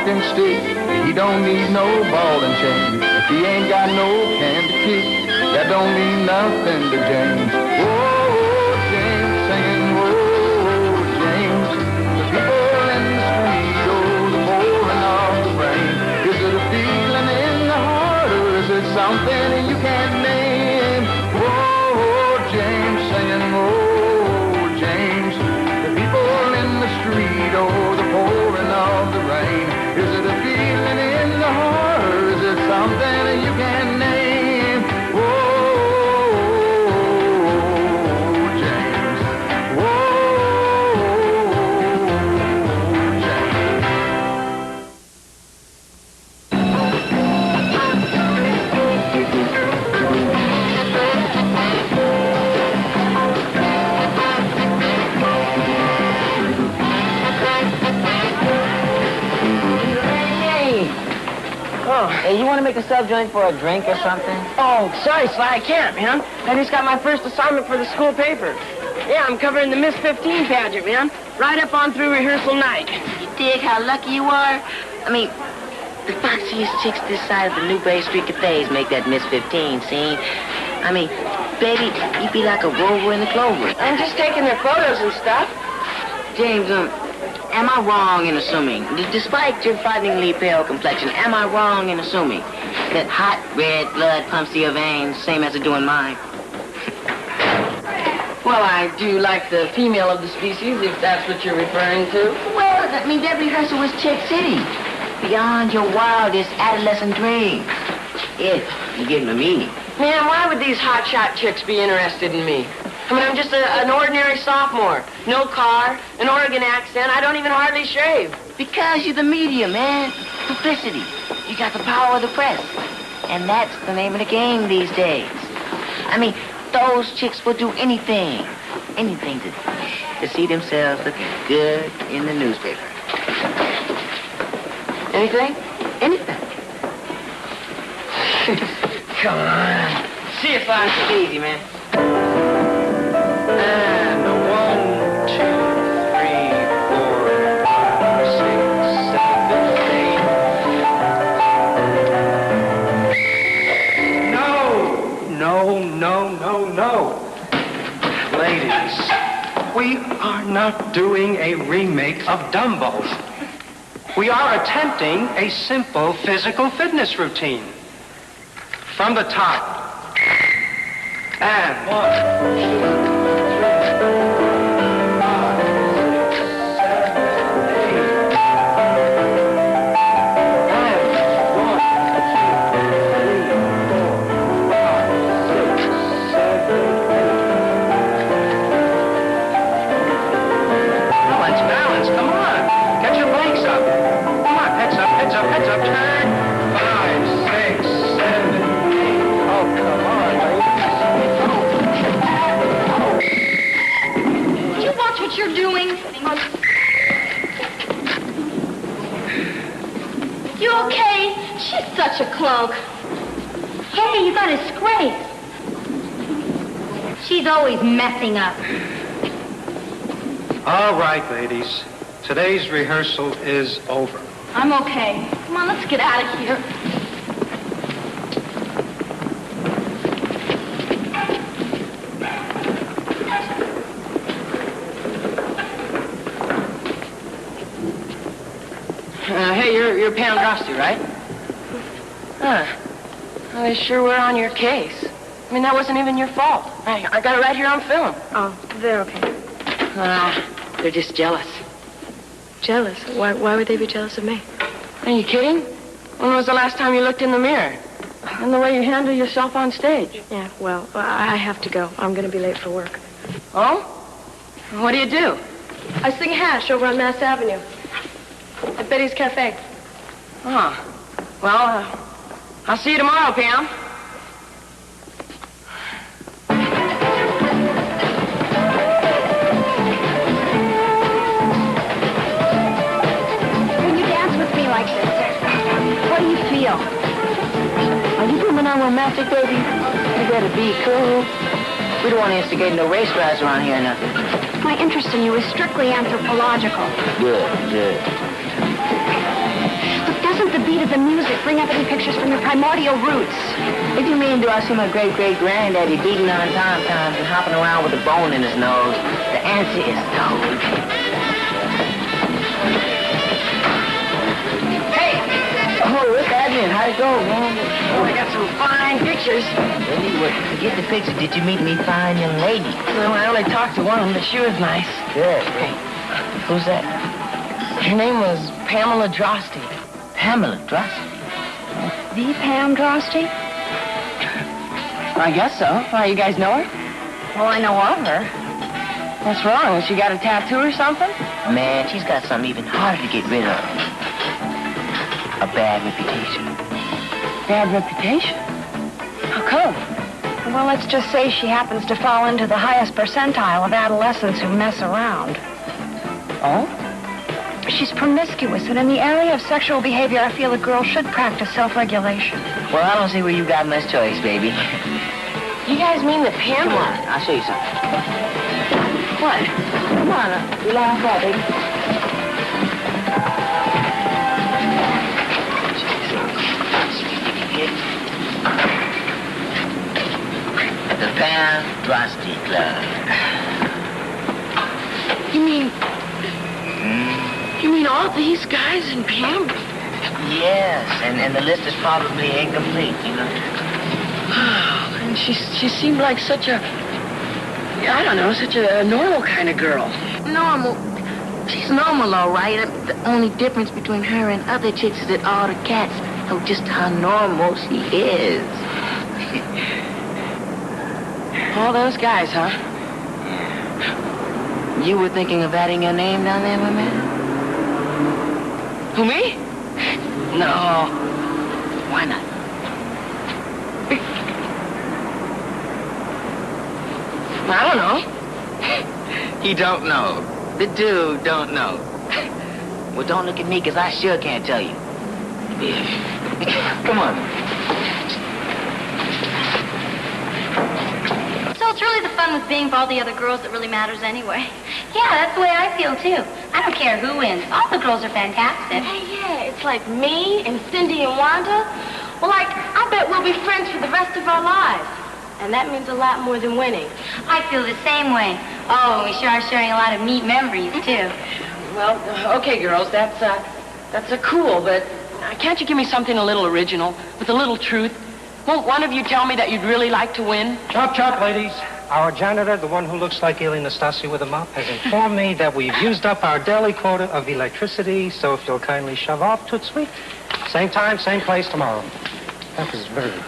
walking stick. He don't need no ball and chain. If he ain't got no can to kick, that don't mean nothing to James. Whoa, James singing, whoa, James. The people in the street, oh, the pouring of the rain. Is it a feeling in the heart, or is it something you can't name? Whoa, James singing, whoa, James. The people in the street, oh, the pouring of the rain. Is it a feeling in the heart, or is it something you can't name? Whoa, James. Whoa, James. Oh, hey, you want to make a sub joint for a drink or something? Oh, sorry, Sly, I can't, man. I just got my first assignment for the school paper. Yeah, I'm covering the Miss 15 pageant, man. Right up on through rehearsal night. You dig how lucky you are? I mean, the foxiest chicks this side of the Newberry Street cafes make that Miss 15 scene. I mean, baby, you'd be like a rover in the clover. I'm just taking their photos and stuff. James, am I wrong in assuming, despite your frighteningly pale complexion, am I wrong in assuming that hot red blood pumps through your veins, same as it do in mine? Well, I do like the female of the species, if that's what you're referring to. Well, I mean, that rehearsal was Chick City. Beyond your wildest adolescent dreams. If you give them a meaning. Man, why would these hotshot chicks be interested in me? I mean, I'm just an ordinary sophomore. No car, an Oregon accent. I don't even hardly shave. Because you're the media, man. Publicity. You got the power of the press. And that's the name of the game these days. I mean, those chicks will do anything. Anything to see themselves looking good in the newspaper. Anything? Anything. Come on. See if I Take it easy, man. And 1, 2, 3, 4, 5, 6, 7, 8. No. Ladies, we are not doing a remake of Dumbo. We are attempting a simple physical fitness routine. From the top. And 1, 2, 3. You're doing? You okay? She's such a clunk. Hey, you got a scrape. She's always messing up. All right, ladies. Today's rehearsal is over. I'm okay. Come on, let's get out of here. Hey, you're Pam Drosty, right? Huh. Well, they sure were on your case. I mean, that wasn't even your fault. I got it right here on film. Oh, they're okay. They're just jealous. Jealous? Why would they be jealous of me? Are you kidding? When was the last time you looked in the mirror? And the way you handle yourself on stage. Yeah, well, I have to go. I'm going to be late for work. Oh? What do? I sing hash over on Mass Avenue. At Betty's Cafe. Oh. Well, I'll see you tomorrow, Pam. When you dance with me like this, what do you feel? Are you coming on romantic, baby? You better be cool. We don't want to instigate no race riots around here or nothing. My interest in you is strictly anthropological. Good. beat of the music. Bring up any pictures from your primordial roots. What do you mean, do I see my great-great-granddaddy beating on tom-toms and hopping around with a bone in his nose? The answer is no. Hey! Oh, what's happening? How'd it go, man? Oh, I got some fine pictures. Really? Well, forget the picture. Did you meet any fine young lady? Well, I only talked to one, but she was nice. Good, great. Who's that? Her name was Pamela Drosty. Pamela Drosty. The Pam Drosty? I guess so. Why, you guys know her? Well, I know of her. What's wrong? Has she got a tattoo or something? Man, she's got something even harder to get rid of. A bad reputation. Bad reputation? How come? Well, let's just say she happens to fall into the highest percentile of adolescents who mess around. Oh? She's promiscuous, and in the area of sexual behavior, I feel a girl should practice self-regulation. Well, I don't see where you got much choice, baby. You guys mean that Pamela? Come on, I'll show you something. What? Come on, relax out, baby. The Pam Drosty Club. You mean... You mean all these guys and Pam? Yes, and the list is probably incomplete, you know. And she seemed like such a... I don't know, such a normal kind of girl. Normal. She's normal, all right. The only difference between her and other chicks is that all the cats know just how normal she is. All those guys, huh? You were thinking of adding your name down there, my man? Who, me? No. Why not? I don't know. He don't know. The dude don't know. Well, don't look at me, because I sure can't tell you. Come on. So it's really the fun with being with all the other girls that really matters anyway. Yeah, that's the way I feel, too. I don't care who wins. All the girls are fantastic. Hey, yeah, it's like me and Cindy and Wanda. Well, like, I bet we'll be friends for the rest of our lives. And that means a lot more than winning. I feel the same way. Oh, we sure are sharing a lot of neat memories, too. Well, okay, girls, that's a cool, but can't you give me something a little original, with a little truth? Won't one of you tell me that you'd really like to win? Chop, chop, ladies. Our janitor, the one who looks like Eli Nastasi with a mop, has informed me that we've used up our daily quota of electricity, so if you'll kindly shove off, toot sweet. Same time, same place tomorrow. That was very good.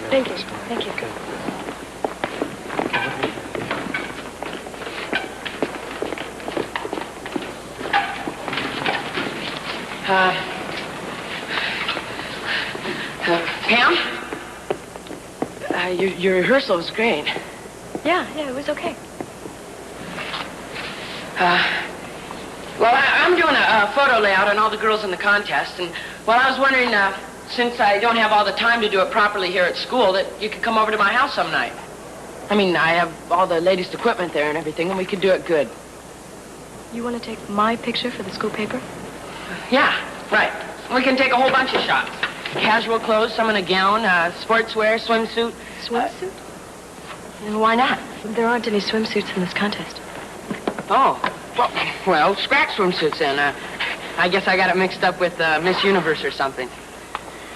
Thank you. Thank you. Okay. Pam? Your rehearsal was great. Yeah, it was okay. Well, I'm doing a photo layout on all the girls in the contest, and, well, I was wondering, since I don't have all the time to do it properly here at school, that you could come over to my house some night. I mean, I have all the latest equipment there and everything, and we could do it good. You want to take my picture for the school paper? Yeah, right. We can take a whole bunch of shots. Casual clothes, some in a gown, sportswear, swimsuit. Swimsuit? And why not? There aren't any swimsuits in this contest. Oh, well, scratch swimsuits then. I guess I got it mixed up with Miss Universe or something.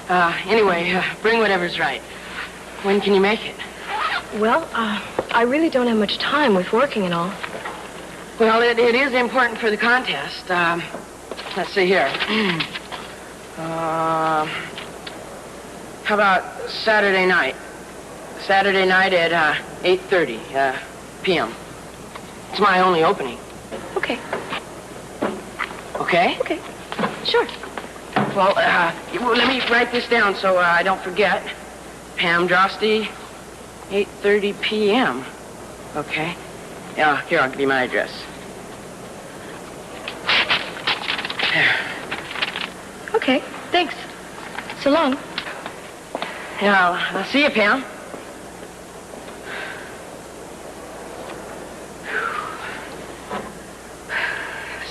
Anyway, bring whatever's right. When can you make it? Well, I really don't have much time with working and all. Well, it is important for the contest. Let's see here. How about Saturday night? Saturday night at 8:30 p.m. It's my only opening. Okay. Okay? Okay. Sure. Well, let me write this down so I don't forget. Pam Drosty, 8:30 p.m. Okay. Yeah, here, I'll give you my address. There. Okay. Thanks. So long. Yeah, I'll see you, Pam.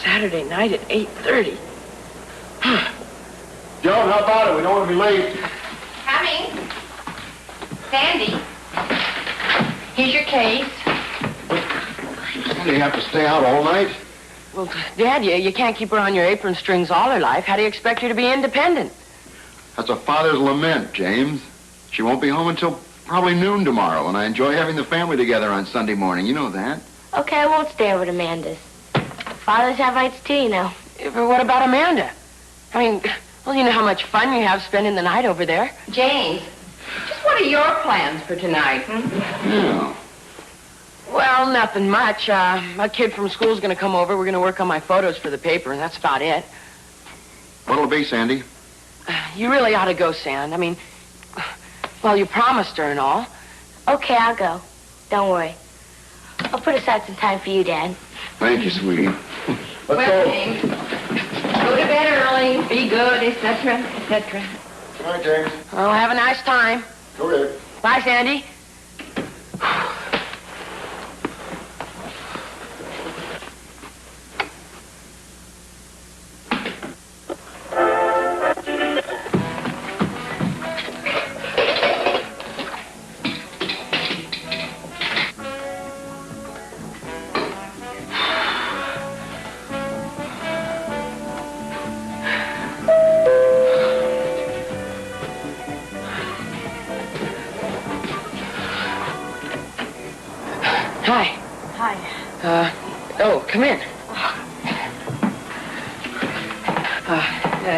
Saturday night at 8:30. how about it? We don't want to be late. Coming. Sandy. Here's your case. Do you have to stay out all night? Well, Dad, you can't keep her on your apron strings all her life. How do you expect her to be independent? That's a father's lament, James. She won't be home until probably noon tomorrow, and I enjoy having the family together on Sunday morning. You know that. Okay, I won't stay over at Amanda's. Fathers have rights too, you know. But what about Amanda? I mean, well, you know how much fun you have spending the night over there. James, just what are your plans for tonight? Yeah. Well, nothing much. A kid from school's going to come over. We're going to work on my photos for the paper, and that's about it. What'll it be, Sandy? You really ought to go, Sand. I mean, well, you promised her and all. Okay, I'll go. Don't worry. I'll put aside some time for you, Dad. Thank you, sweetie. Let's Well, go. James, go to bed early, be good, etc., etc. Good night, James. Well, have a nice time. Go ahead. Bye, Sandy. Hi. Hi. Oh, come in.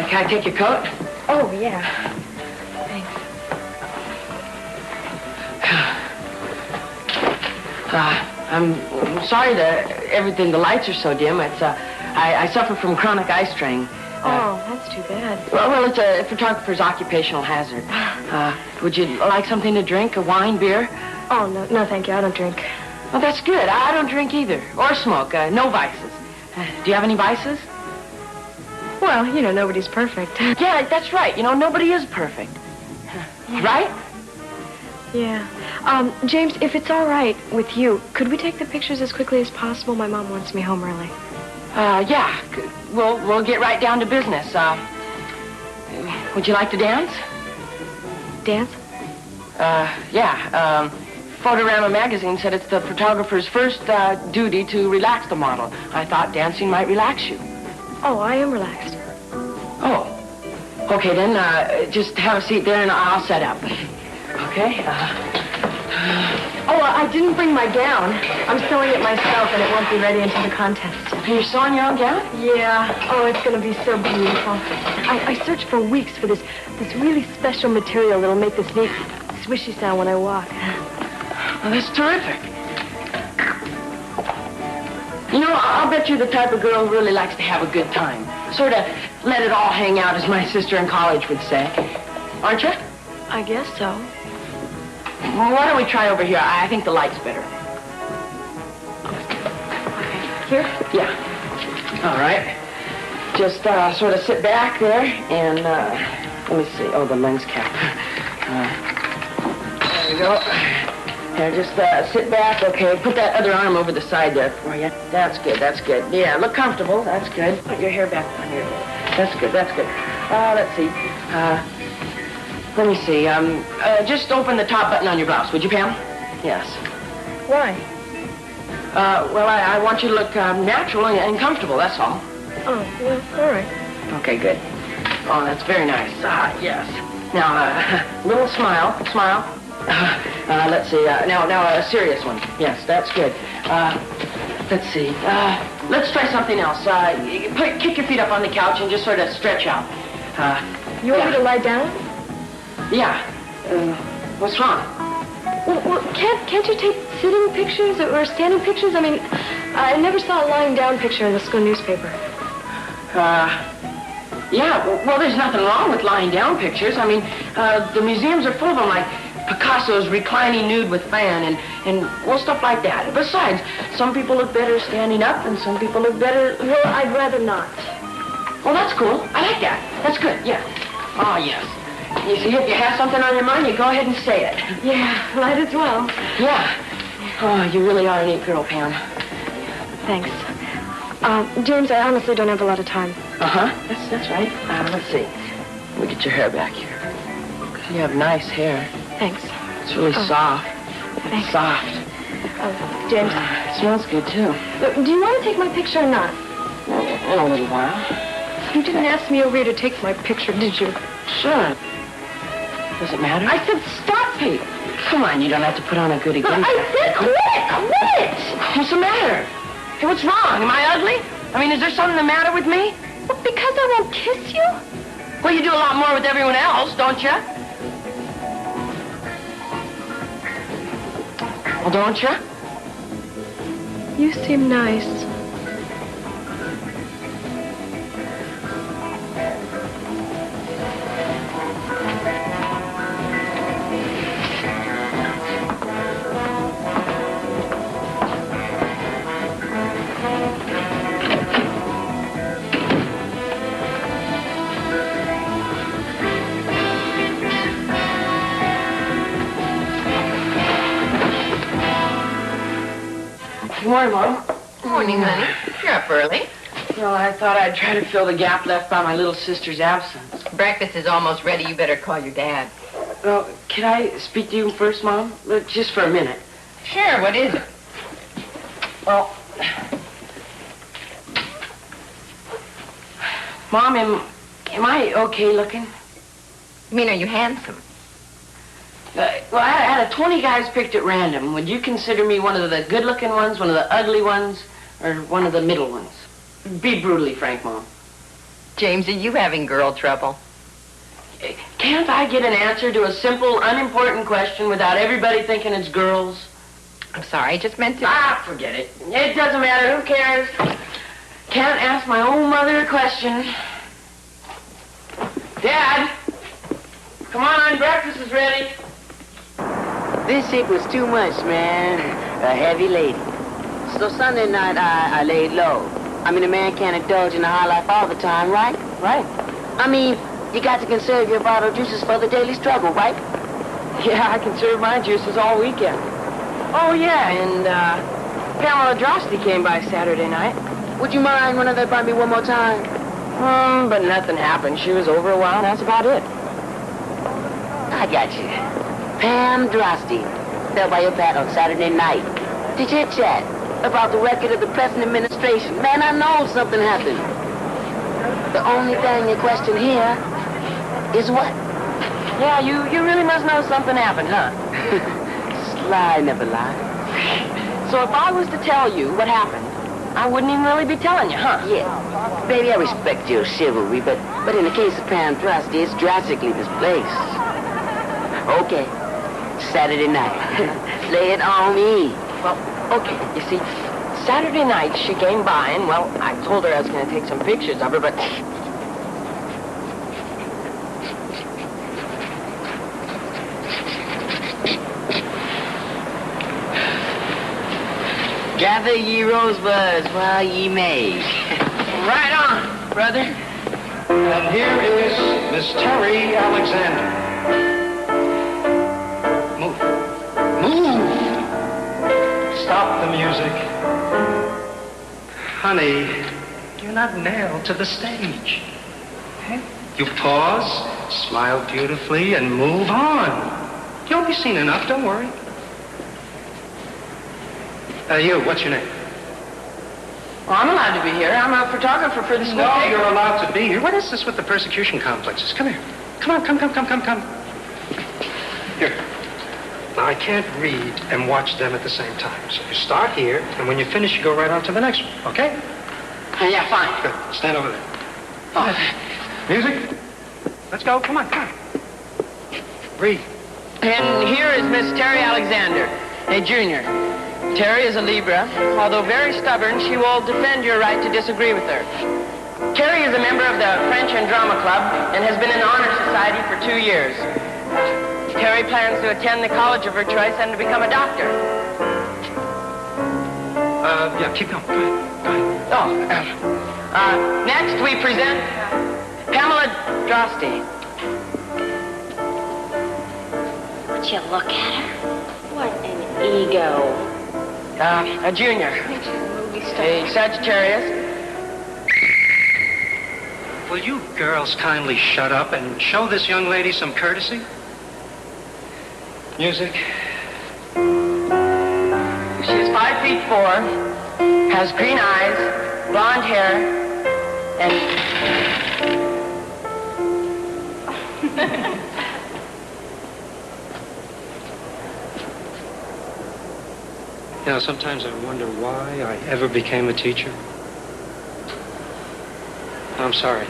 Can I take your coat? Oh, yeah. Thanks. I'm sorry that everything, the lights are so dim. It's, I suffer from chronic eye strain. Oh, that's too bad. Well, it's a photographer's occupational hazard. Would you like something to drink? A wine, beer? Oh, no, thank you. I don't drink. Oh, that's good. I don't drink either. Or smoke. No vices. Do you have any vices? Well, you know, nobody's perfect. Yeah, that's right. You know, nobody is perfect. Right? Yeah. James, if it's all right with you, could we take the pictures as quickly as possible? My mom wants me home early. Yeah. We'll get right down to business. Would you like to dance? Dance? Yeah. Photorama magazine said it's the photographer's first duty to relax the model. I thought dancing might relax you. Oh, I am relaxed. Oh. Okay, then, just have a seat there and I'll set up. Okay? I didn't bring my gown. I'm sewing it myself, and it won't be ready until the contest. You're sewing your own gown? Yeah. Oh, it's going to be so beautiful. I searched for weeks for this really special material that'll make this neat swishy sound when I walk. Well, that's terrific. You know, I'll bet you're the type of girl who really likes to have a good time. Sort of let it all hang out, as my sister in college would say. Aren't you? I guess so. Well, why don't we try over here? I think the light's better. Here? Yeah. All right. Just sort of sit back there and, let me see. Oh, the lens cap. There we go. Here, just sit back. Okay, put that other arm over the side there for you. That's good, that's good. Yeah, look comfortable. That's good. Put your hair back on here. That's good, that's good. Let's see. Let me see. Just open the top button on your blouse, would you, Pam? Yes. Why? Well, I want you to look natural and comfortable, that's all. Oh, well, all right. Okay, good. Oh, that's very nice. Yes. Now, little smile. Smile. Let's see. Now, a serious one. Yes, that's good. Let's see. Let's try something else. Kick your feet up on the couch and just sort of stretch out. You want me to lie down? Yeah. What's wrong? Well, can't you take sitting pictures or standing pictures? I mean, I never saw a lying down picture in the school newspaper. Yeah. Well, there's nothing wrong with lying down pictures. I mean, the museums are full of them, like Picasso's reclining nude with fan and well, stuff like that. Besides, some people look better standing up and some people look better... Well, I'd rather not. Well, that's cool. I like that. That's good, yeah. Oh, yes. You see, if you have something on your mind, you go ahead and say it. Yeah, might as well. Yeah. Oh, you really are a neat girl, Pam. Thanks. James, I honestly don't have a lot of time. Uh-huh. That's right. Let's see. Let me get your hair back here. You have nice hair. Thanks. It's really soft. Thanks. Soft. James, It smells good, too. do you want to take my picture or not? In a little while. You didn't ask me over here to take my picture, did you? Sure. Does it matter? I said stop, Pete. Come on, you don't have to put on a goody-goody. I said quit! What's the matter? Hey, what's wrong? Am I ugly? I mean, is there something the matter with me? Well, because I won't kiss you? Well, you do a lot more with everyone else, don't you? Well, don't you? You seem nice. Good morning, Mom. Morning, honey. You're up early. Well, I thought I'd try to fill the gap left by my little sister's absence. Breakfast is almost ready. You better call your dad. Well, can I speak to you first, Mom? Just for a minute. Sure, what is it? Well, Mom, am I okay looking? You mean, are you handsome? Well, I had 20 guys picked at random. Would you consider me one of the good-looking ones, one of the ugly ones, or one of the middle ones? Be brutally frank, Mom. James, are you having girl trouble? Can't I get an answer to a simple, unimportant question without everybody thinking it's girls? I'm sorry, I just meant to... Ah, forget it. It doesn't matter. Who cares? Can't ask my own mother a question. Dad! Come on, breakfast is ready. This chick was too much, man. A heavy lady. So Sunday night, I laid low. I mean, a man can't indulge in the high life all the time, right? Right. I mean, you got to conserve your vital juices for the daily struggle, right? Yeah, I conserve my juices all weekend. Oh, yeah, and, Pamela Drosty came by Saturday night. Would you mind running that by me one more time? But nothing happened. She was over a while, and that's about it. I got you. Pam Drosty fell by your pad on Saturday night to chit-chat about the record of the present administration. Man, I know something happened. The only thing in question here is what? Yeah, you really must know something happened, huh? Sly never lie. So if I was to tell you what happened, I wouldn't even really be telling you, huh? Yeah. Baby, I respect your chivalry, but in the case of Pam Drosty, it's drastically misplaced. Okay. Saturday night. Lay it on me. Well, okay, you see, Saturday night she came by and, well, I told her I was going to take some pictures of her, but... Gather ye rosebuds while ye may. Right on, brother. And here is Miss Terry Alexander. Move. Stop the music. Honey, you're not nailed to the stage. Okay? You pause, smile beautifully, and move on. You'll be seen enough, don't worry. You, what's your name? Well, I'm allowed to be here. I'm a photographer for the school No, paper. you're allowed to be here. What is this with the persecution complexes? Come here. Come on, come. Here. Now, I can't read and watch them at the same time. So you start here, and when you finish, you go right on to the next one, okay? Yeah, fine. Good. Stand over there. Oh. Music? Let's go. Come on. Read. And here is Miss Terry Alexander, a junior. Terry is a Libra. Although very stubborn, she will defend your right to disagree with her. Terry is a member of the French and Drama Club and has been in the Honor Society for 2 years. Terry plans to attend the college of her choice and to become a doctor. Yeah, keep going. Go ahead. Oh, next we present Pamela Drosty. Would you look at her? What an ego. A junior. A Sagittarius. Will you girls kindly shut up and show this young lady some courtesy? Music. She is 5'4", has green eyes, blonde hair, and... You know, sometimes I wonder why I ever became a teacher. I'm sorry.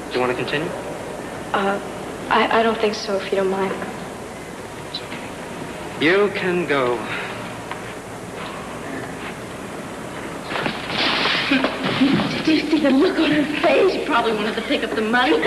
Do you want to continue? I don't think so, if you don't mind. You can go. Did you see the look on her face? She probably wanted to pick up the money.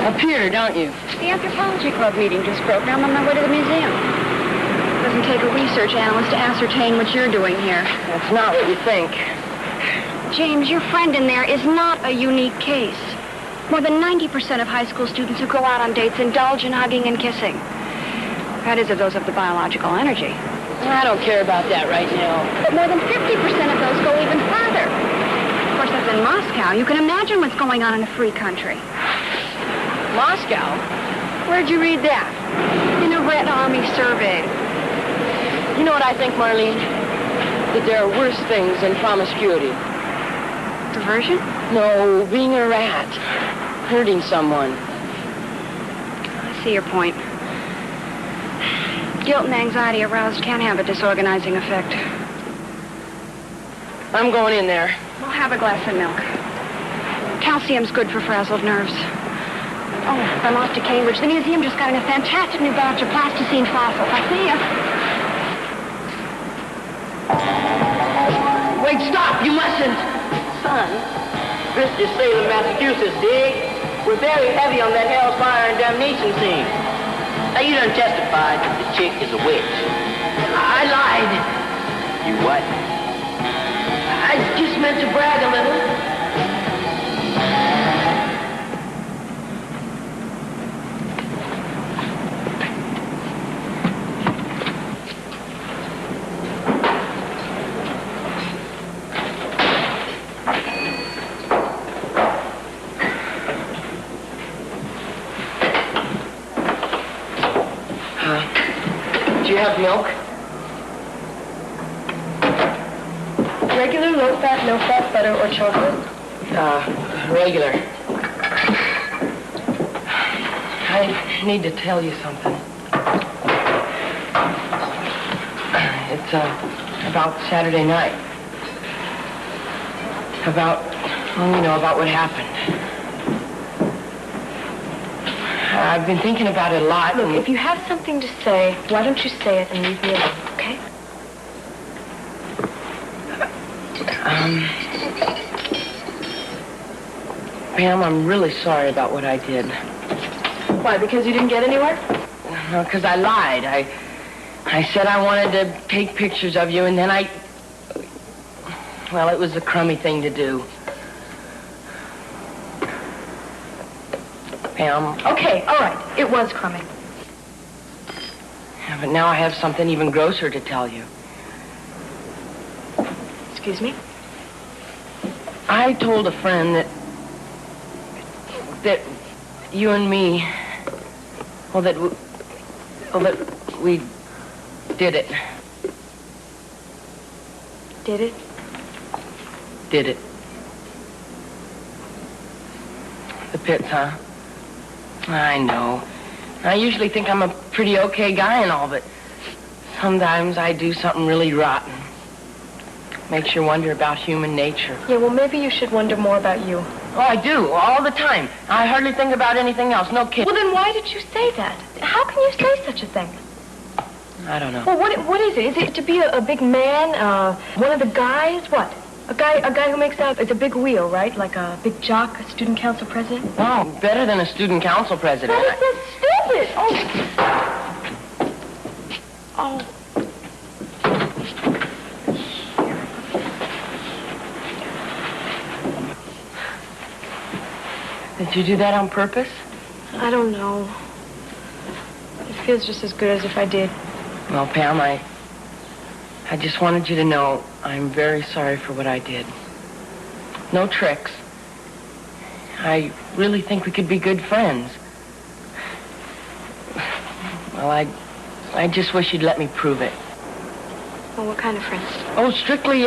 Up here, don't you? The Anthropology Club meeting just broke. Now I'm on my way to the museum. It doesn't take a research analyst to ascertain what you're doing here. That's not what you think. James, your friend in there is not a unique case. More than 90% of high school students who go out on dates indulge in hugging and kissing. That is, if those have the biological energy. I don't care about that right now. But more than 50% of those go even further. Of course, that's in Moscow. You can imagine what's going on in a free country. Moscow? Where'd you read that? In a Red Army survey. You know what I think, Marlene? That there are worse things than promiscuity. Diversion? No, being a rat. Hurting someone. I see your point. Guilt and anxiety aroused can have a disorganizing effect. I'm going in there. We'll have a glass of milk. Calcium's good for frazzled nerves. Oh, I'm off to Cambridge. The museum just got in a fantastic new batch of plasticine fossils. I'll see ya. Wait, stop! You mustn't! Son, this is Salem, Massachusetts, dig? We're very heavy on that hell's fire and damnation scene. Now, you done testified that the chick is a witch. I lied. You what? I just meant to brag a little. Do you have milk? Regular, low-fat, no-fat, butter, or chocolate? Regular. I need to tell you something. It's, about Saturday night. About what happened. I've been thinking about it a lot. Look, if you have something to say, why don't you say it and leave me alone, okay? Pam, I'm really sorry about what I did. Why, because you didn't get anywhere? No, because I lied. I said I wanted to take pictures of you, and then well, it was a crummy thing to do. Pam. Okay, all right. It was crummy. Yeah, but now I have something even grosser to tell you. Excuse me? I told a friend that you and me, that we did it. Did it? Did it. The pits, huh? I know. I usually think I'm a pretty okay guy and all, but sometimes I do something really rotten. Makes you wonder about human nature. Yeah, well, maybe you should wonder more about you. Oh, I do, all the time. I hardly think about anything else, no kidding. Well, then why did you say that? How can you say such a thing? I don't know. Well, what is it? Is it to be a big man? One of the guys? What? A guy who makes out it's a big wheel, right? Like a big jock, a student council president? Oh, better than a student council president. That is so stupid! Oh. Did you do that on purpose? I don't know. It feels just as good as if I did. Well, Pam, I just wanted you to know I'm very sorry for what I did. No tricks. I really think we could be good friends. Well, I just wish you'd let me prove it. Well, what kind of friends? Oh, strictly,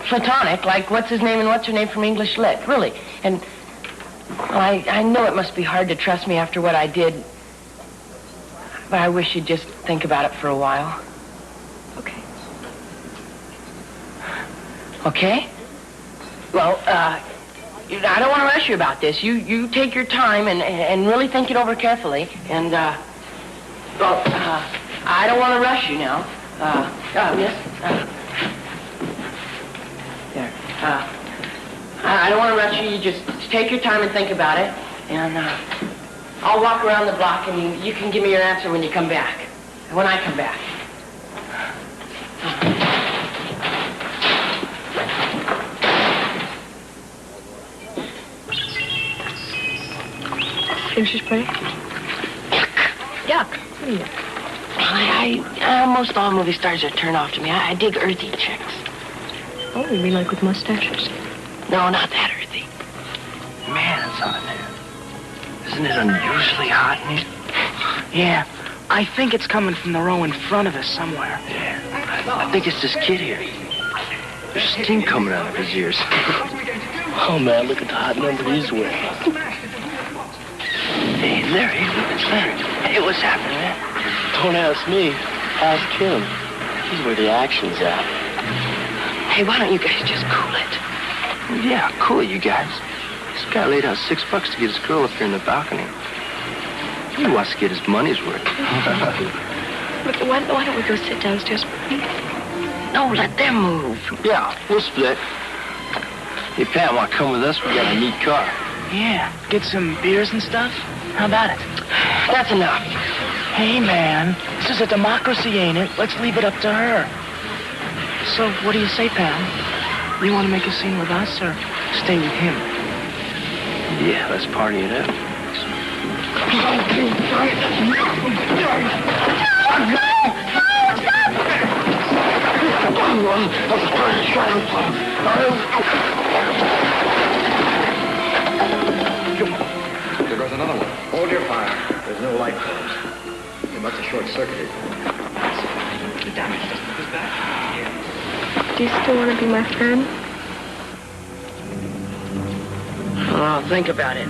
platonic, like what's his name and what's her name from English Lit, really. And well, I know it must be hard to trust me after what I did, but I wish you'd just think about it for a while. Okay. Okay? Well, I don't want to rush you about this. You take your time and really think it over carefully. And, I don't want to rush you now. Miss? There. I don't want to rush you. You just take your time and think about it. And, I'll walk around the block and you can give me your answer when you come back. When I come back. Think she's pretty? Yuck. Most all movie stars are turned off to me. I dig earthy chicks. Oh, you mean like with mustaches? No, not that earthy. Man, it's on there. Isn't it unusually hot in here? Yeah, I think it's coming from the row in front of us somewhere. Yeah, I think it's this kid here. There's steam coming out of his ears. Oh, man, look at the hot number he's wearing. Hey, Larry, look, it's Larry. Hey, what's happening, man? Don't ask me. Ask him. He's where the action's at. Hey, why don't you guys just cool it? Yeah, cool it, you guys. This guy laid out $6 to get his girl up here in the balcony. He wants to get his money's worth. Look, why don't we go sit downstairs? No, let them move. Yeah, we'll split. Hey, Pam, want to come with us? We got a neat car. Yeah, get some beers and stuff. How about it? That's enough. Hey, man, this is a democracy, ain't it? Let's leave it up to her. So, what do you say, Pam? You want to make a scene with us or stay with him? Yeah, let's party it up. There goes another one. Hold your fire. There's no light bulbs. They must have short-circuited. The damage doesn't look as bad. Do you still want to be my friend? Oh, think about it.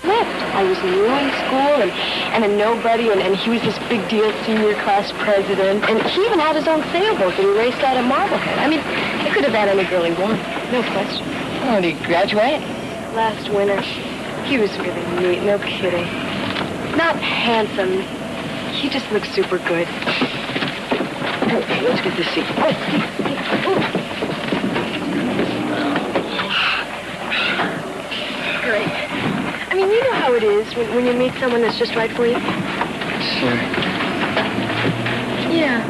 I was new in school and a nobody, and he was this big deal senior class president. And he even had his own sailboat that he raced out of Marblehead. I mean, he could have had any girl he wanted. No question. Oh, did he graduate? Last winter. He was really neat, no kidding. Not handsome. He just looked super good. Okay, let's get this seat. Great. I mean, you know how it is when you meet someone that's just right for you? Sure. Yeah.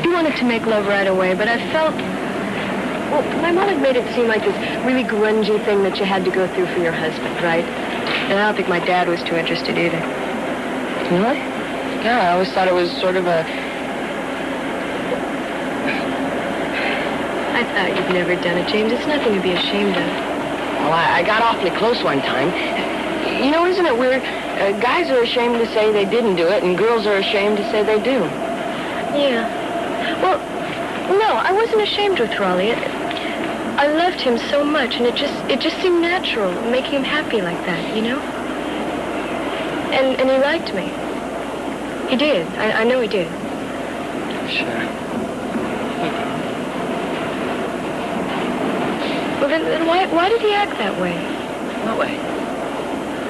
You wanted to make love right away, but I felt... Well, my mom had made it seem like this really grungy thing that you had to go through for your husband, right? And I don't think my dad was too interested either. Really? Yeah, I always thought it was sort of a... I thought you'd never done it, James. It's nothing to be ashamed of. Well, I got awfully close one time. You know, isn't it weird? Guys are ashamed to say they didn't do it, and girls are ashamed to say they do. Yeah. Well, no, I wasn't ashamed with Raleigh. I loved him so much, and it just seemed natural, making him happy like that, you know? And he liked me. He did. I know he did. Sure. Well, then why did he act that way? What way?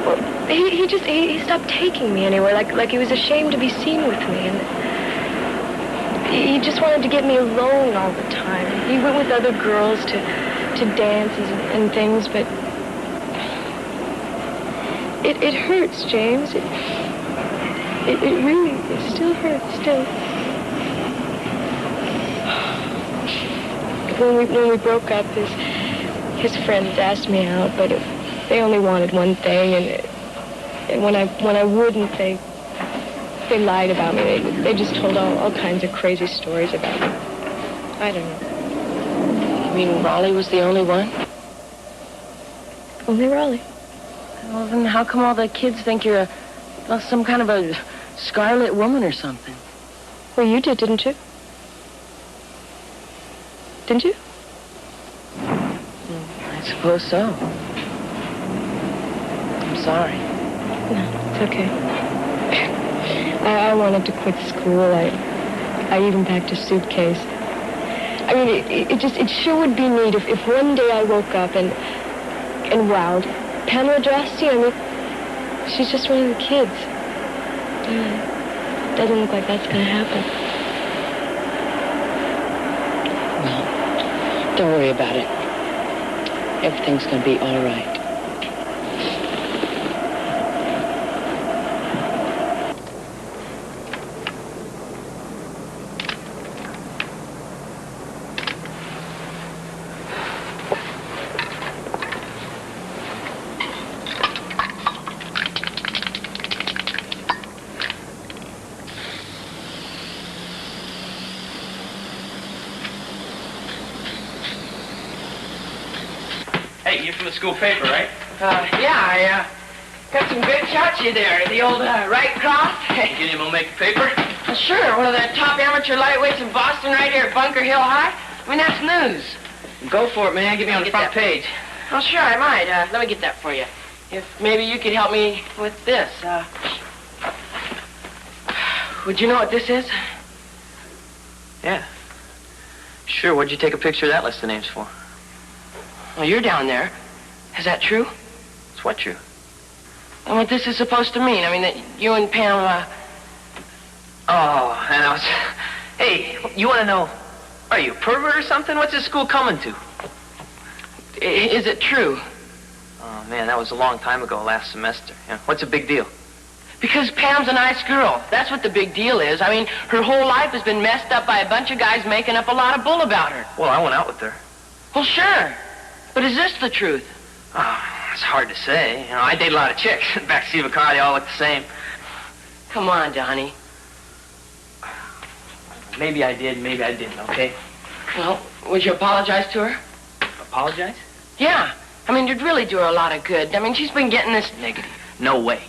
Well, he stopped taking me anywhere, like he was ashamed to be seen with me, and he just wanted to get me alone all the time. He went with other girls to dances and things, but it hurts, James. It really still hurts, still. When we broke up, his friends asked me out, but they only wanted one thing, and when I wouldn't, they lied about me. They just told all kinds of crazy stories about me. I don't know. You mean Raleigh was the only one? Only Raleigh. Well, then how come all the kids think you're some kind of a scarlet woman or something? Well, you did, didn't you? Didn't you? I suppose so. I'm sorry. No, it's okay. I wanted to quit school. I even packed a suitcase. I mean, it sure would be neat if one day I woke up and wow, Pamela Drosty, I mean, she's just one of the kids. Doesn't look like that's gonna happen. Well, don't worry about it. Everything's gonna be all right. Hey, you're from the school paper, right? Yeah, I got some good shots of you there. The old right cross. Can anyone make a paper? Well, sure, one of the top amateur lightweights in Boston right here at Bunker Hill High. I mean, that's news. Go for it, man. Get me on the front page. Well, sure, I might. Let me get that for you. If maybe you could help me with this. Would you know what this is? Yeah. Sure, what'd you take a picture of that list of names for? Well, you're down there. Is that true? It's what true? And what this is supposed to mean? I mean, that you and Pam, Oh, and I was... Hey, you want to know... Are you a pervert or something? What's this school coming to? Is it true? Oh, man, that was a long time ago, last semester. Yeah. What's a big deal? Because Pam's a nice girl. That's what the big deal is. I mean, her whole life has been messed up by a bunch of guys making up a lot of bull about her. Well, I went out with her. Well, sure. But is this the truth? Oh, it's hard to say. You know, I date a lot of chicks. In the backseat of a car, they all look the same. Come on, Donnie. Maybe I did, maybe I didn't, okay? Well, would you apologize to her? Apologize? Yeah. I mean, you'd really do her a lot of good. I mean, she's been getting this... Negative. No way.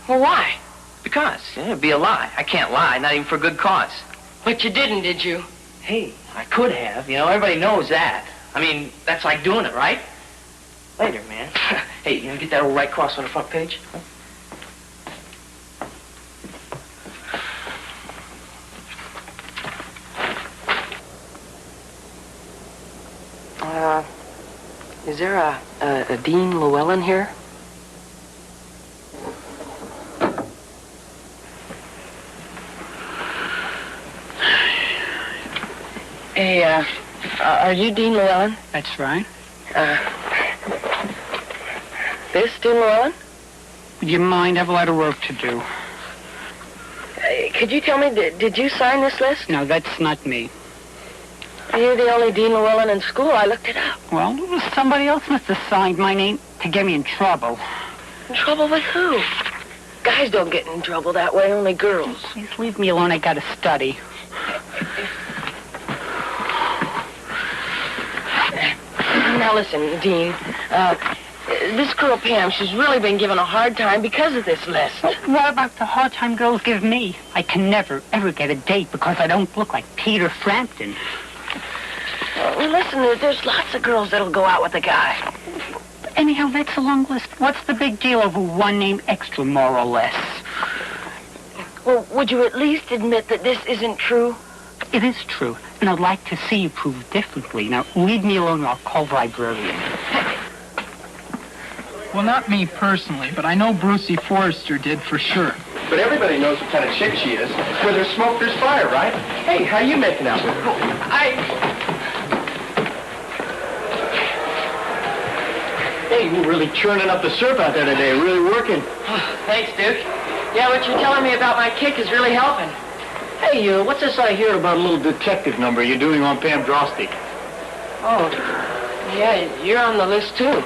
Well, why? Because it'd be a lie. I can't lie, not even for a good cause. But you didn't, did you? Hey, I could have. You know, everybody knows that. I mean, that's like doing it, right? Later, man. Hey, you gonna get that old right cross on the front page? Huh? Is there a Dean Llewellyn here? Hey, are you Dean Llewellyn? That's right. This Dean Llewellyn? Would you mind? I have a lot of work to do. Could you tell me, did you sign this list? No, that's not me. You're the only Dean Llewellyn in school. I looked it up. Well, somebody else must have signed my name to get me in trouble. In trouble with who? Guys don't get in trouble that way, only girls. Please leave me alone. I gotta study. Now listen, Dean. This girl Pam, she's really been given a hard time because of this list. What about the hard time girls give me? I can never, ever get a date because I don't look like Peter Frampton. Well, listen, there's lots of girls that'll go out with a guy. Anyhow, that's a long list. What's the big deal over one name extra, more or less? Well, would you at least admit that this isn't true? It is true, and I'd like to see you prove differently. Now, leave me alone or I'll call the librarian. Well, not me personally, but I know Brucey Forrester did for sure. But everybody knows what kind of chick she is. Where there's smoke, there's fire, right? Hey, how you making out with her? Hey, you're really churning up the surf out there today. Really working. Thanks, Duke. Yeah, what you're telling me about my kick is really helping. Hey, what's this I hear about a little detective number you're doing on Pam Drosty? Oh, yeah, you're on the list, too.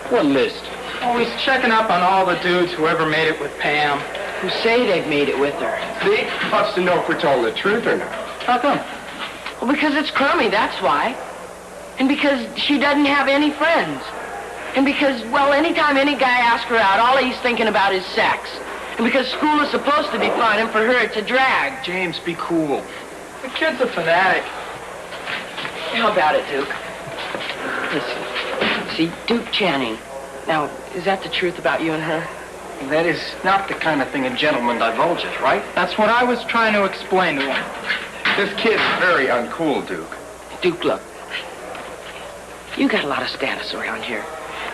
What list? Oh, he's checking up on all the dudes who ever made it with Pam. Who say they've made it with her. See? Wants to know if we're telling the truth or not. How come? Well, because it's crummy, that's why. And because she doesn't have any friends. And because, well, anytime any guy asks her out, all he's thinking about is sex. And because school is supposed to be fun, and for her it's a drag. James, be cool. The kid's a fanatic. How about it, Duke? Listen, see, Duke Channing. Now, is that the truth about you and her? That is not the kind of thing a gentleman divulges, right? That's what I was trying to explain to him. This kid's very uncool, Duke. Duke, look. You got a lot of status around here.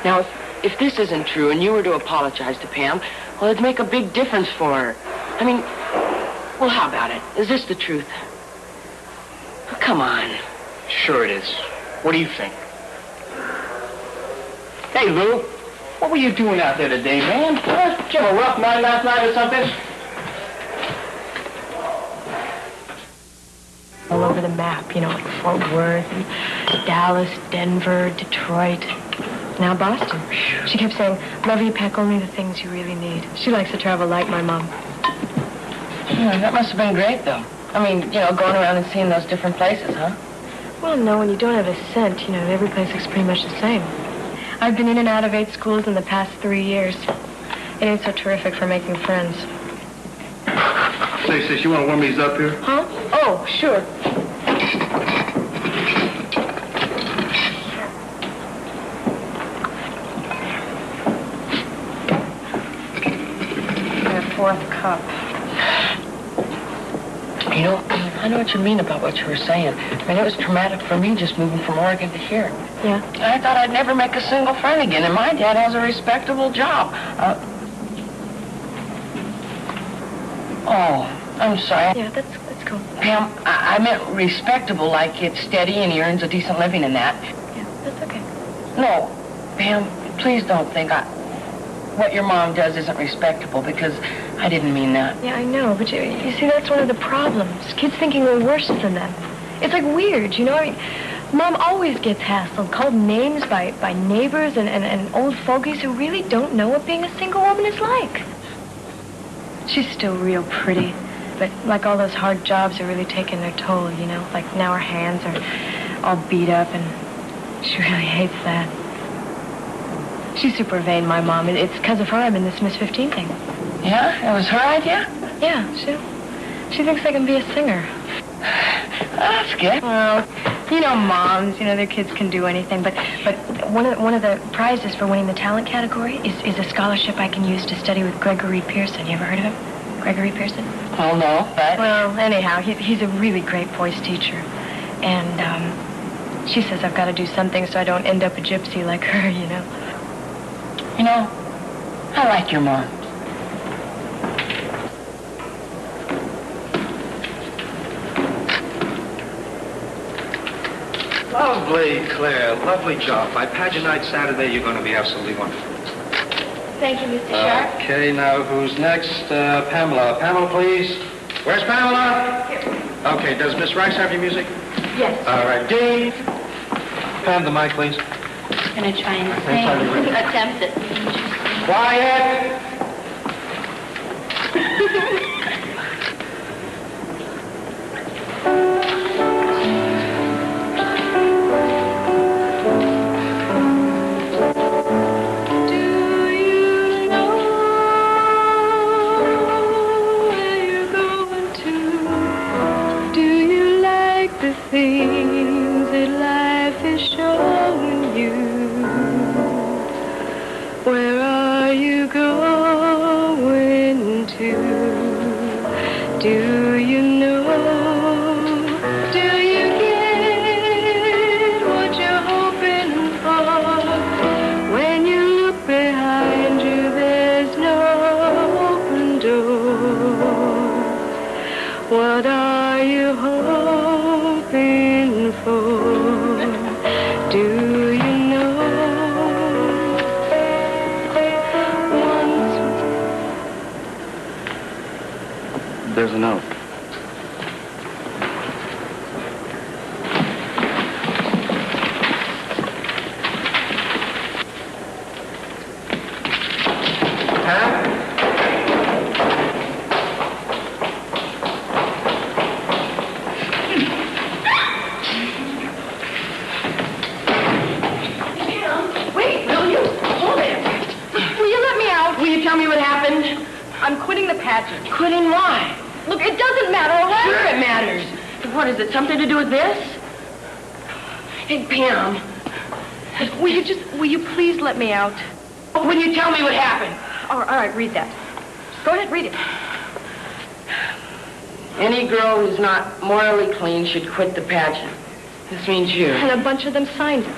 Now, if this isn't true and you were to apologize to Pam, well, it'd make a big difference for her. I mean, well, how about it? Is this the truth? Oh, come on. Sure it is. What do you think? Hey, Lou, what were you doing out there today, man? Huh? Did you have a rough night last night or something? All over the map, you know, like Fort Worth, and Dallas, Denver, Detroit. Now Boston. She kept saying, love you, pack only the things you really need. She likes to travel like my mom. Yeah, that must have been great, though. I mean, you know, going around and seeing those different places, huh? Well, no, when you don't have a cent, you know, every place looks pretty much the same. I've been in and out of 8 schools in the past 3 years. It ain't so terrific for making friends. Say, sis, you want to warm these up here? Huh? Oh, sure. That 4th cup. You know, I know what you mean about what you were saying. I mean, it was traumatic for me just moving from Oregon to here. Yeah? I thought I'd never make a single friend again, and my dad has a respectable job. Oh, I'm sorry. Yeah, that's cool. Pam, I meant respectable, like it's steady and he earns a decent living in that. Yeah, that's okay. No, Pam, please don't think what your mom does isn't respectable, because I didn't mean that. Yeah, I know, but you see, that's one of the problems. Kids thinking we're worse than them. It's like weird, you know? I mean, Mom always gets hassled, called names by neighbors and old fogies who really don't know what being a single woman is like. She's still real pretty, but like all those hard jobs are really taking their toll, you know? Like now her hands are all beat up, and she really hates that. She's super vain, my mom. It's because of her I'm in this Miss 15 thing. Yeah? It was her idea? Yeah, she thinks I can be a singer. That's good. Well, you know, moms, you know, their kids can do anything, but one of the prizes for winning the talent category is a scholarship I can use to study with Gregory Pearson. You ever heard of him? Gregory Pearson? Oh, no, but... Well, anyhow, he's a really great voice teacher. And, she says I've got to do something so I don't end up a gypsy like her, you know. You know, I like your mom. Lovely, Claire. Lovely job. By pageant night Saturday, you're going to be absolutely wonderful. Thank you, Mr. Sharp. Okay, now who's next? Pamela. Pamela, please. Where's Pamela? Here. Okay, does Miss Rice have your music? Yes. All right, Dean. Pam, the mic, please. I'm going to try and sing. Attempt it. Quiet! Things that life is showing you. Where are you going to? Do you know? Do you get what you're hoping for when you look behind? What are you hoping for? Do you know? There's a note. Wait, will you? Hold it. Will you let me out? Will you tell me what happened? I'm quitting the pageant. Quitting why? Look, it doesn't matter, all right? Sure it matters. What, is it something to do with this? Hey, Pam. Will you please let me out? Will you tell me what happened? All right, read that. Go ahead, read it. Any girl who's not morally clean should quit the pageant. This means you. And a bunch of them signed it.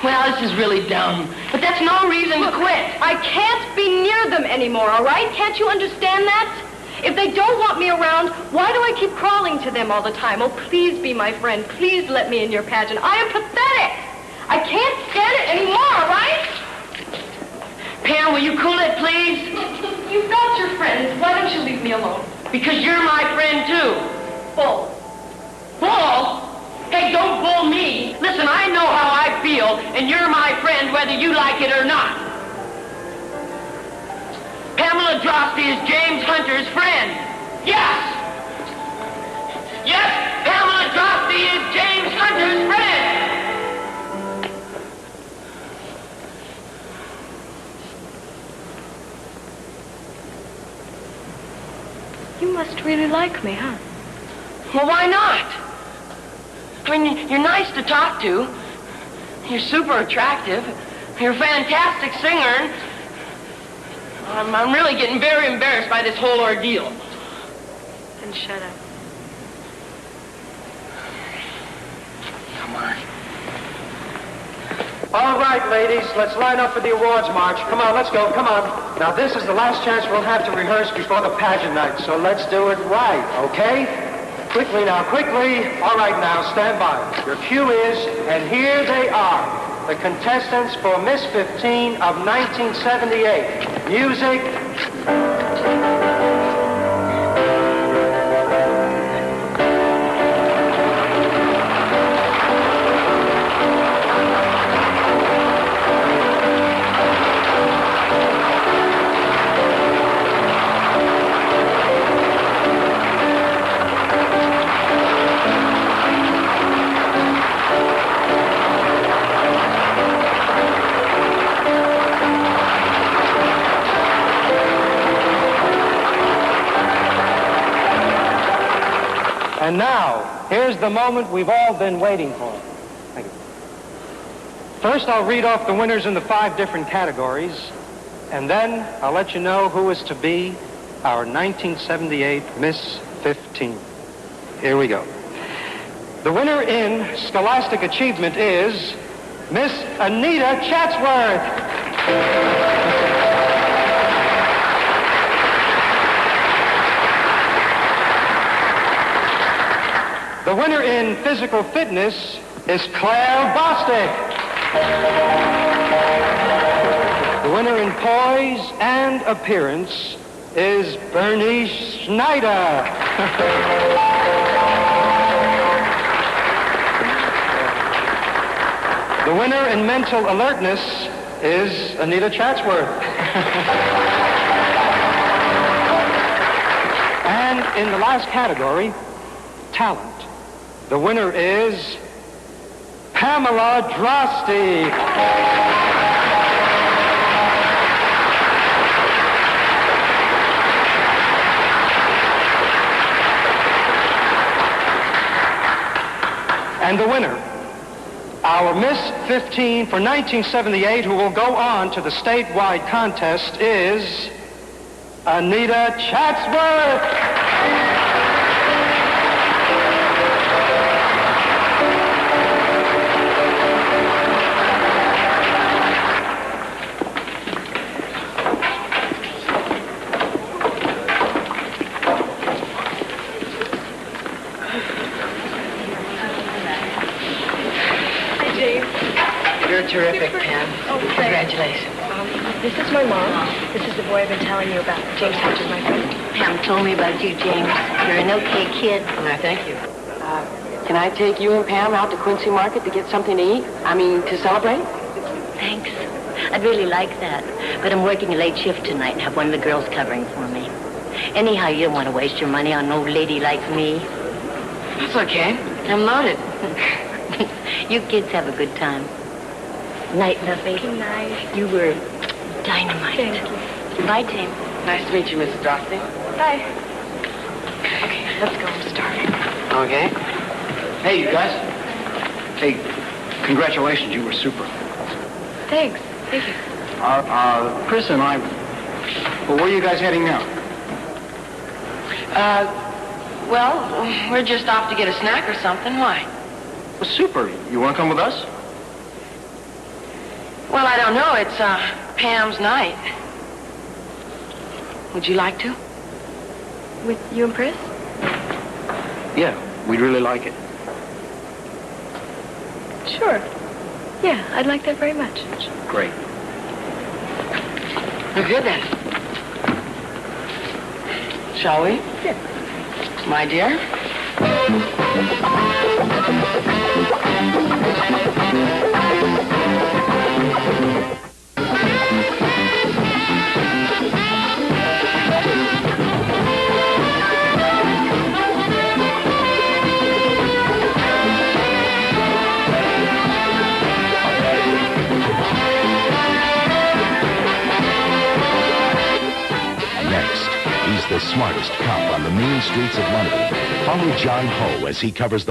Well, this is really dumb. But that's no reason to quit. I can't be near them anymore, all right? Can't you understand that? If they don't want me around, why do I keep crawling to them all the time? Oh, please be my friend. Please let me in your pageant. I am pathetic. I can't stand it anymore, all right? Pam, will you cool it, please? You've got your friends. Why don't you leave me alone? Because you're my friend, too. Bull. Bull? Hey, don't bull me. Listen, I know how I feel, and you're my friend whether you like it or not. Pamela Drosty is James Hunter's friend. Yes! Yes, Pamela Drosty is James Hunter's friend! You must really like me, huh? Well, why not? I mean, you're nice to talk to. You're super attractive. You're a fantastic singer. I'm really getting very embarrassed by this whole ordeal. Then shut up. Come on. All right, ladies, let's line up for the awards march. Come on, let's go, come on. Now, this is the last chance we'll have to rehearse before the pageant night, so let's do it right, okay? Quickly now, quickly. All right, now, stand by. Your cue is, and here they are, the contestants for Miss 15 of 1978. Music. And now, here's the moment we've all been waiting for. Thank you. First, I'll read off the winners in the 5 different categories, and then I'll let you know who is to be our 1978 Miss 15. Here we go. The winner in Scholastic Achievement is Miss Anita Chatsworth. The winner in Physical Fitness is Claire Bostic. The winner in Poise and Appearance is Bernice Schneider. The winner in Mental Alertness is Anita Chatsworth. And in the last category, Talent, the winner is Pamela Drosty. And the winner, our Miss 15 for 1978, who will go on to the statewide contest, is Anita Chatsworth. You're terrific, Pam. Oh, Congratulations. This is my mom. This is the boy I've been telling you about. James Hodges, my friend. Pam told me about you, James. You're an okay kid. Thank you. Can I take you and Pam out to Quincy Market to get something to eat? To celebrate? Thanks. I'd really like that. But I'm working a late shift tonight and have one of the girls covering for me. Anyhow, you don't want to waste your money on an old lady like me. That's okay. I'm loaded. You kids have a good time. Night, lovely. Good night. You were dynamite. Thank you. Bye, James. Nice to meet you, Mrs. Drosty. Bye. Okay, let's go. I'm starving. Okay. Hey, you guys. Hey, congratulations. You were super. Thanks. Thank you. Chris and I... Well, where are you guys heading now? Well, we're just off to get a snack or something. Why? Well, super. You want to come with us? Well, I don't know. It's, Pam's night. Would you like to? With you and Chris? Yeah, we'd really like it. Sure. Yeah, I'd like that very much. Great. Well, good then. Shall we? Yeah. My dear? Next, he's the smartest cop on the mean streets of London. Follow John Ho as he covers the